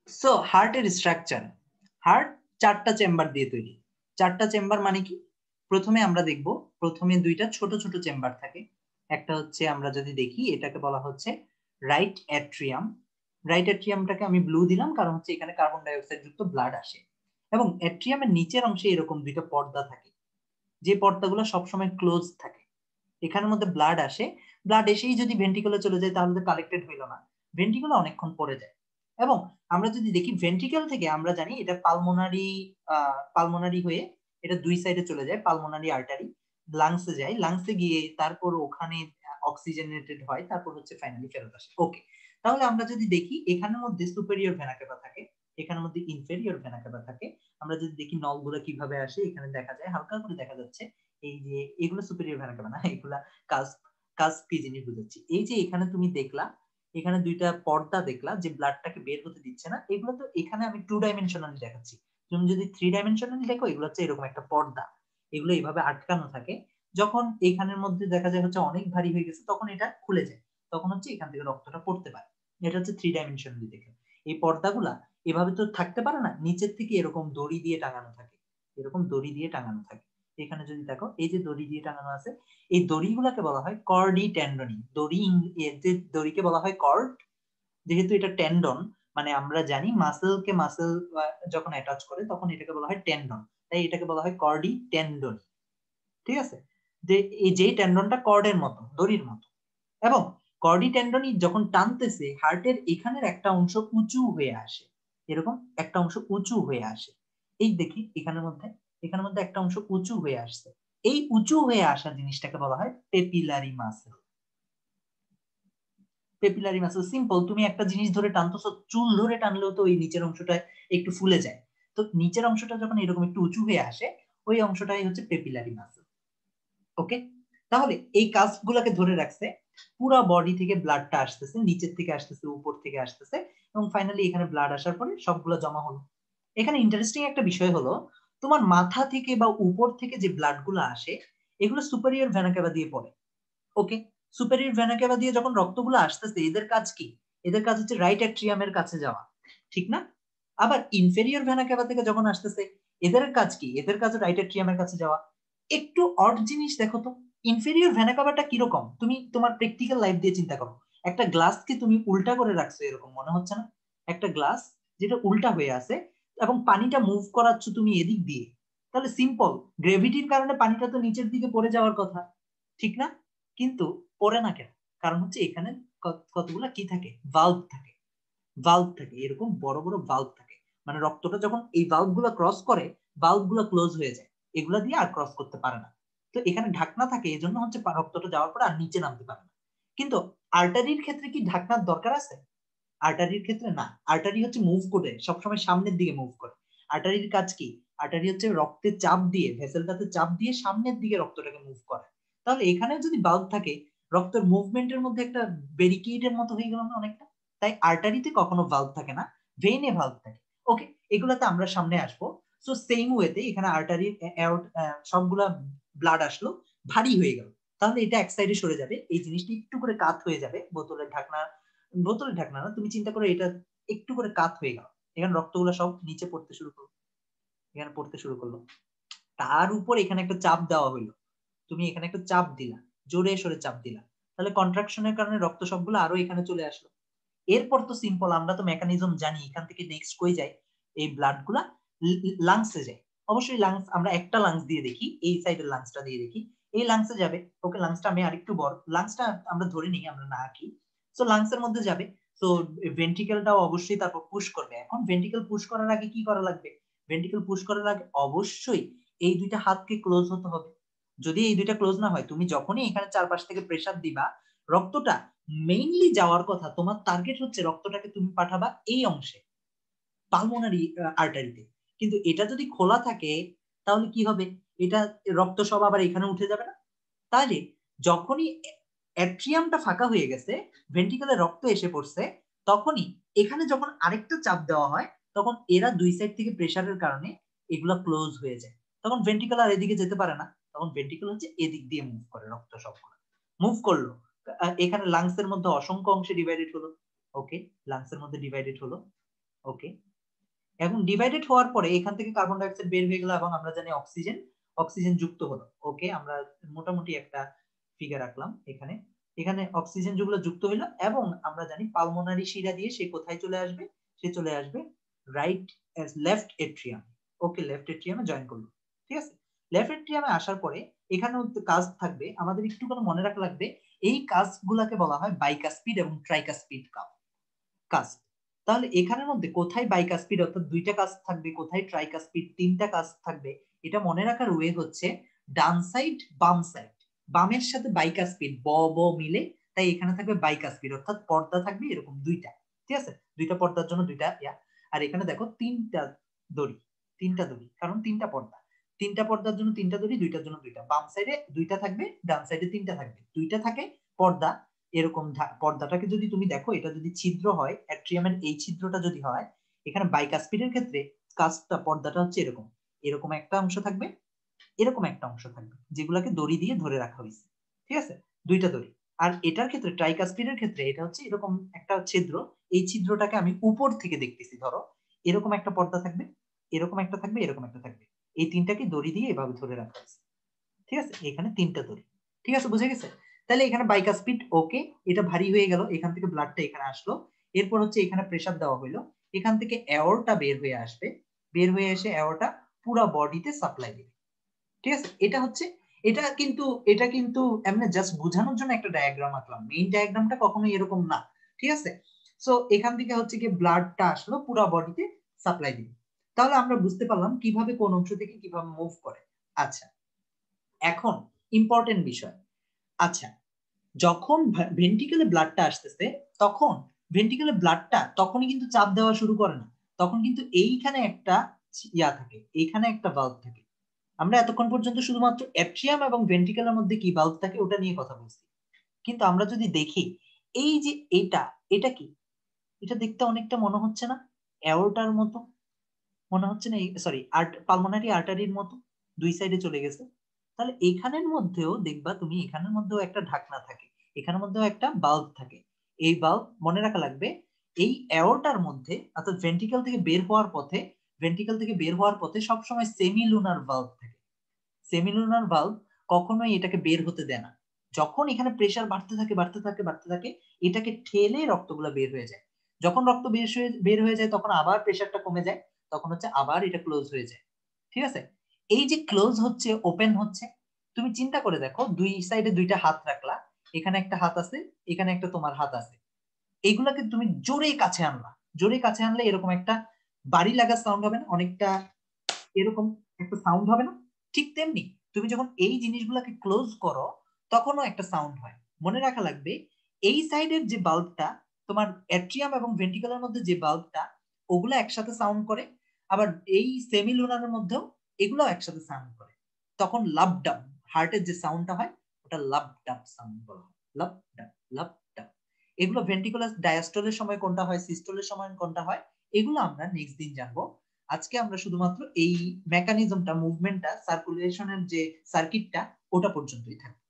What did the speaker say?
So হার্টের structure, heart 4টা chamber দিয়ে তৈরি। 4টা চেম্বার মানে কি? প্রথমে আমরা দেখব, প্রথমে 2টা ছোট ছোট চেম্বার থাকে। একটা হচ্ছে আমরা যদি দেখি এটাকে বলা হচ্ছে রাইট অ্যাট্রিয়াম। রাইট অ্যাট্রিয়ামটাকে আমি ব্লু দিলাম কারণ হচ্ছে এখানে কার্বন ডাই অক্সাইড যুক্ত ব্লাড আসে। এবং অ্যাট্রিয়ামের নিচের অংশে এরকম 2টা পর্দা থাকে, যে পর্দাগুলো সবসময় ক্লোজ থাকে। এখানের মধ্যে ব্লাড আসে, ব্লাড এসেই যদি ভেন্ট্রিকলে চলে যায় তাহলে তো কালেক্টেড হইল না, ভেন্ট্রিকলে অনেকক্ষণ পড়ে যায়। এবং আমরা যদি দেখি ভেন্ট্রিকল থেকে আমরা জানি এটা পালমোনারি হয়ে এটা দুই সাইডে চলে যায়, পালমোনারি আর্টারি লাংসে যায়, লাংসে গিয়ে তারপর ওখানে অক্সিজেনেটেড হয়, তারপর হচ্ছে ফাইনালি ফেরত আসে। ওকে, তাহলে আমরা যদি দেখি এখানের মধ্যে সুপেরিয়র ভেনা ক্যাভা থাকে, এখানের মধ্যে ইনফেরিয়র ভেনা ক্যাভা থাকে। আমরা যদি দেখি নলগুলো কিভাবে আসে, এখানে দেখা যায় হালকা করে দেখা যাচ্ছে এই যে এগুলো সুপেরিয়র ভেনা ক্যাভা না, এগুলা কাস্প। কাস্প কি জিনিস বুঝাচ্ছি, এই যে এখানে তুমি দেখলা এখানে 2টা পর্দা দেখলা যে ব্লাডটাকে বের হতে দিচ্ছে না, এগুলো তো এখানে আমি 2 ডাইমেনশনালি দেখাচ্ছি। তুমি যদি 3 ডাইমেনশনালি দেখো এগুলো হচ্ছে এরকম একটা পর্দা, এগুলো এইভাবে আটকানো থাকে। যখন এখানের মধ্যে দেখা যায় হচ্ছে অনেক ভারী হয়ে গেছে তখন এটা খুলে যায়, তখন হচ্ছে এখান থেকে রক্তটা পড়তে পারে। এটা হচ্ছে 3 ডাইমেনশনালি দেখে। এই পর্দাগুলা এভাবে তো থাকতে পারে না, নিচের থেকে এরকম দড়ি দিয়ে টাঙানো থাকে, এরকম দড়ি দিয়ে টাঙানো থাকে। এখানে যদি দেখো এই যে দড়ি দিয়ে টাঙানো আছে, এই দড়িগুলাকে বলা হয় কর্ডি টেন্ডনি। যে দড়িকে বলা হয় কর্ড, যেহেতু এটা টেন্ডন, মানে আমরা জানি মাসেলকে মাসেল যখন অ্যাটাচ করে তখন এটাকে বলা হয় টেন্ডন, তাই এটাকে বলা হয় কর্ডি টেন্ডন। ঠিক আছে, যে এই যে টেন্ডনটা কর্ডের মতো, দড়ির মতো। এবং কর্ডি টেন্ডনই যখন টানতেছে হার্টের এখানের একটা অংশ উঁচু হয়ে আসে, এরকম একটা অংশ উঁচু হয়ে আসে। এই দেখি এখানের মধ্যে একটা অংশ উঁচু হয়ে আসছে, এই উঁচু হয়ে আসা জিনিসটাকে বলা হয় papillary muscle. Papillary muscle simple, তুমি একটা জিনিস ধরে টানতেছো, চুল ধরে টানলেও তো ওই নিচের অংশটা একটু ফুলে যায়, তো নিচের অংশটা যখন এরকম একটু উঁচু হয়ে আসে ওই অংশটাই হচ্ছে পেপিলারি মাসেল। ওকে, তাহলে এই কাজ গুলাকে ধরে রাখছে, পুরো বডি থেকে ব্লাডটা আসতেছে, নিচের থেকে আসতেছে, উপর থেকে আসতেছে, এবং ফাইনালি এখানে ব্লাড আসার পরে সবগুলো জমা হলো। এখানে ইন্টারেস্টিং একটা বিষয় হলো, তোমার মাথা থেকে বা উপর থেকে যে ব্লাড গুলো আসে এগুলো সুপেরিয়র ভেনা ক্যাভা দিয়ে পড়ে। ওকে, সুপেরিয়র ভেনা ক্যাভা দিয়ে যখন রক্তগুলো আসতেছে এদের কাজ কি? এদের কাজ হচ্ছে রাইট অ্যাট্রিয়ামের কাছে যাওয়া, ঠিক না? আবার ইনফেরিয়র ভেনা ক্যাভা থেকে যখন আসতেছে এদের কাজ কি? এদের কাজ রাইট অ্যাট্রিয়ামের কাছে যাওয়া। একটু অড জিনিস দেখো তো, ইনফেরিয়র ভেনা ক্যাভাটা কিরকম তুমি তোমার প্র্যাকটিক্যাল লাইফ দিয়ে চিন্তা করো। একটা গ্লাসকে তুমি উল্টা করে রাখছো, এরকম মনে হচ্ছে না? একটা গ্লাস যেটা উল্টা হয়ে আছে এবং পানিটা মুভ করাচ্ছ তুমি এদিক দিয়ে, তাহলে সিম্পল গ্রেভিটির কারণে পানিটা তো নিচের দিকে পড়ে যাওয়ার কথা, ঠিক না? কিন্তু পড়ে না কেন? কারণ হচ্ছে এখানে কতগুলা কি থাকে, ভালভ থাকে। ভালভ থাকে, এরকম বড় বড় ভালভ থাকে, মানে রক্তটা যখন এই ভালভ গুলো ক্রস করে ভালভ গুলো ক্লোজ হয়ে যায়, এগুলা দিয়ে আর ক্রস করতে পারে না। তো এখানে ঢাকনা থাকে, এই জন্য হচ্ছে রক্তটা যাওয়ার পর আর নিচে নামতে পারে না। কিন্তু আর্টারির ক্ষেত্রে কি ঢাকনার দরকার আছে? আর্টারির ক্ষেত্রে না, আর্টারি হচ্ছে মুভ করে সবসময় সামনের দিকে মুভ করে। আর্টারির কাজ কি? আর্টারি হচ্ছে রক্তে চাপ দিয়ে, ভেসেলটাতে চাপ দিয়ে সামনের দিকে রক্তটাকে মুভ করে। তাহলে এখানে যদি বাল্ব থাকে, রক্তের মুভমেন্টের মধ্যে একটা ব্যারিকেডের মতো হয়ে গেল না অনেকটা। তাই আর্টারিতে কখনো ভাল্ব থাকে না, ভেইনে ভাল্ব থাকে। ওকে, এগুলাতে আমরা সামনে আসবো। সো সেম ওয়েতে এখানে আর্টারির সবগুলা ব্লাড আসলো, ভারী হয়ে গেল, তাহলে এটা এক সাইডে সরে যাবে, এই জিনিসটা একটু করে কাত হয়ে যাবে, বোতলের ঢাকনা, বোতলের ঢাকনা না, তুমি চিন্তা করো এটা একটু করে কাত হয়ে গেল, এখানে রক্তগুলো সব নিচে পড়তে শুরু করলো, এখানে পড়তে শুরু করলো, তার উপর এখানে একটা চাপ দেওয়া হইলো, তুমি এখানে একটা চাপ দিলা, জোরে সরে চাপ দিলা, তাহলে কন্ট্রাকশনের কারণে রক্ত সবগুলো আরো এখানে চলে আসলো। এরপর তো সিম্পল, আমরা তো মেকানিজম জানি, এখান থেকে নেক্সট কই যায়, এই ব্লাড গুলা লাংসে যায়। অবশ্যই লাংস, আমরা একটা লাংস দিয়ে দেখি, এই সাইডের লাংসটা দিয়ে দেখি, এই লাংসে যাবে। ওকে, লাংসটা আমি আরেকটু বড়, লাংসটা আমরা ধরে নিই, আমরা না আঁকি। সো লাংসের মধ্যে যাবে, তো ভেন্ট্রিকেলটাও অবশ্যই তারপর পুশ করবে। এখন ভেন্ট্রিকেল পুশ করার আগে কি করা লাগবে? ভেন্ট্রিকেল পুশ করার আগে অবশ্যই এই 2টা হাতকে ক্লোজ হতে হবে। যদি এই 2টা ক্লোজ না হয়, তুমি যখনই এখানে চারপাশ থেকে প্রেসার দিবা, রক্তটা মেইনলি যাওয়ার কথা, তোমার টার্গেট হচ্ছে রক্তটাকে তুমি পাঠাবা এই অংশে, পালমোনারি আর্টারিতে। কিন্তু এটা যদি খোলা থাকে তাহলে কি হবে? এটা রক্ত সব আবার এখানে উঠে যাবে না? তাহলে যখনই অ্যাট্রিয়ামটা ফাঁকা হয়ে গেছে, ভেন্ট্রিকেলে রক্ত এসে পড়ছে, তখনই এখানে যখন আরেকটা চাপ দেওয়া হয় তখন এরা দুই সাইড থেকে প্রেসারের কারণে এগুলা ক্লোজ হয়ে যায়, তখন ভেন্ট্রিকেল আর এদিকে যেতে পারে না, তখন ভেন্ট্রিকেল হচ্ছে এদিক দিয়ে মুভ করে, রক্ত সবগুলো মুভ করলো। এখানে লাংস এর মধ্যে অসংখ্য অংশে ডিভাইডেড হলো। ওকে, লাংস এর মধ্যে ডিভাইডেড হলো, ওকে, এখন ডিভাইডেড হওয়ার পরে এখান থেকে কার্বন ডাই অক্সাইড বের হয়ে গেল এবং আমরা জানি অক্সিজেন যুক্ত হলো। ওকে, আমরা মোটামুটি একটা ফিগার রাখলাম এখানে। এখানে অক্সিজেন যেগুলো যুক্ত হলো এবং আমরা জানি পালমোনারি শিরা দিয়ে সে কোথায় চলে আসবে, সে চলে আসবে লেফট এট্রিয়াম। ওকে, লেফট এট্রিয়ামে জয়েন করলো। ঠিক আছে, লেফট এট্রিয়ামে আসার পরে এখানে কাজ থাকবে, আমাদের একটু করে মনে রাখা লাগবে, এই কাজগুলোকে বলা হয় বাইকাস্পিড এবং ট্রাইকাস্পিড কাজ। তাহলে এখানের মধ্যে কোথায় বাইকাস্পিড অর্থাৎ দুইটা কাজ থাকবে, কোথায় ট্রাইকাস্পিড তিনটা কাজ থাকবে, এটা মনে রাখার ওয়ে হচ্ছে ডান সাইড বাম সাইড, বামের সাথে বাইকাস্পিড ব ব মিলে, তাই এখানে থাকবে বাইকাস্পিড অর্থাৎ পর্দা থাকবে এরকম দুইটা। ঠিক আছে, দুইটা পর্দার জন্য দুইটা ইয়া। আর এখানে দেখো তিনটা দড়ি, কারণ তিনটা পর্দার জন্য তিনটা দড়ি, দুইটার জন্য দুইটা। বাম সাইডে দুইটা থাকবে, ডান সাইডে তিনটা থাকবে, দুইটা থাকে পর্দা এরকম। পর্দাটাকে যদি তুমি দেখো, এটা যদি ছিদ্র হয়, অ্যাট্রিয়ামের এই ছিদ্রটা যদি হয়, এখানে বাইকাস্পিডের ক্ষেত্রে কাজটা পর্দাটা হচ্ছে এরকম, এরকম একটা অংশ থাকবে, এরকম একটা অংশ থাকবে, যেগুলোকে দড়ি দিয়ে ধরে রাখা হয়েছে। ঠিক আছে, দুইটা দড়ি। আর এটার ক্ষেত্রে ট্রাইকাস্পিডের ক্ষেত্রে এটা হচ্ছে এরকম একটা ছিদ্র, এই ছিদ্রটাকে আমি উপর থেকে দেখতেছি, ধরো এরকম একটা পর্দা থাকবে, এরকম একটা থাকবে, এরকম একটা থাকবে, এই তিনটাকে দড়ি দিয়ে এভাবে ধরে রাখা হয়েছে। ঠিক আছে, এখানে তিনটা দড়ি। ঠিক আছে, বুঝে গেছে? তাহলে এখানে বাইকাস্পিড ওকে, এটা ভারী হয়ে গেল, এখান থেকে ব্লাডটা এখানে আসলো, এরপর হচ্ছে এখানে প্রেসার দেওয়া হইলো, এখান থেকে এয়ারটা বের হয়ে আসবে, বের হয়ে এসে এয়ারটা পুরো বডিতে সাপ্লাই দিবে। ঠিক আছে, এটা কিন্তু এমনি জাস্ট বোঝানোর জন্য একটা ডায়াগ্রাম আঁকলাম, মেইন ডায়াগ্রামটা কখনোই এরকম না। ঠিক আছে, সো এখান থেকে হচ্ছে কি ব্লাডটা আসলো পুরো বডিতে সাপ্লাই দিবে। তাহলে আমরা বুঝতে পারলাম কিভাবে কোন অংশ থেকে কিভাবে মুভ করে। আচ্ছা, এখন ইম্পর্টেন্ট বিষয়, আচ্ছা যখন ভেন্ট্রিকেলে ব্লাডটা আসতেছে, তখন ভেন্ট্রিকেলে ব্লাডটা তখনই কিন্তু চাপ দেওয়া শুরু করে না, তখন কিন্তু এইখানে একটা ইয়া থাকে, এইখানে একটা ভালভ থাকে। আমরা এতক্ষণ পর্যন্ত শুধুমাত্র অ্যাট্রিয়াম এবং ভেন্ট্রিকেলের মধ্যে কি ভালভ থাকে ওটা নিয়ে কথা বলছি, কিন্তু আমরা যদি দেখি এই যে এটা কি, এটা দেখতে অনেকটা মনে হচ্ছে না অ্যাওর্টার মতো, মনে হচ্ছে না? সরি, পালমোনারি আর্টারির মতো দুই সাইডে চলে গেছে। তাহলে এখানের মধ্যেও দেখবা তুমি, এখানের মধ্যেও একটা ঢাকনা থাকে, এখানের মধ্যেও একটা বাল্ব থাকে। এই বাল্ব মনে রাখা লাগবে, এই অ্যাওর্টার মধ্যে অর্থাৎ ভেন্ট্রিকেল থেকে বের হওয়ার পথে সবসময় সেমিলুনার বাল্ব থাকে। সেমিলুনার বাল্ব কখনোই এটাকে বের হতে দেয় না। যখন এখানে প্রেসার বাড়তে থাকে এটাকে ঠেলে রক্তগুলো বের হয়ে যায়। যখন রক্ত বের হয়ে যায় তখন আবার প্রেসারটা কমে যায়, তখন হচ্ছে আবার এটা ক্লোজ হয়ে যায়। ঠিক আছে, এই যে ক্লোজ হচ্ছে ওপেন হচ্ছে, তুমি চিন্তা করে দেখো, দুই সাইডে দুইটা হাত রাখলা, এখানে একটা হাত আছে, এখানে একটা তোমার হাত আছে, এইগুলাকে তুমি জোরে কাছে আনলে এরকম একটা বাড়ি লাগা সাউন্ড হবে না, অনেকটা এরকম একটা সাউন্ড হবে না? ঠিক তেমনি তুমি যখন এই জিনিসগুলোকে ক্লোজ করো তখনও একটা সাউন্ড হয়। মনে রাখা লাগবে, এই সাইডের যে বাল্বটা, তোমার অ্যাট্রিয়াম এবং ভেন্ট্রিকলের মধ্যে যে বাল্বটা, ওগুলো একসাথে সাউন্ড করে, আবার এই সেমিলুনারের মধ্যেও এগুলো একসাথে সাউন্ড করে। তখন লাভ ডাব, হার্টের যে সাউন্ডটা হয় ওটা লাভ ডাব সাউন্ড বলা হয়, লাভ ডাব, লাভ ডাব। এগুলো ভেন্ট্রিকুলার ডায়াস্টলের সময় কোনটা হয়, সিস্টোলের সময় কোনটা হয়, এগুলো আমরা নেক্সট দিন জানবো। আজকে আমরা শুধুমাত্র এই মেকানিজমটা, মুভমেন্টটা, সার্কুলেশনের যে সার্কিটটা, ওটা পর্যন্তই থাকবো।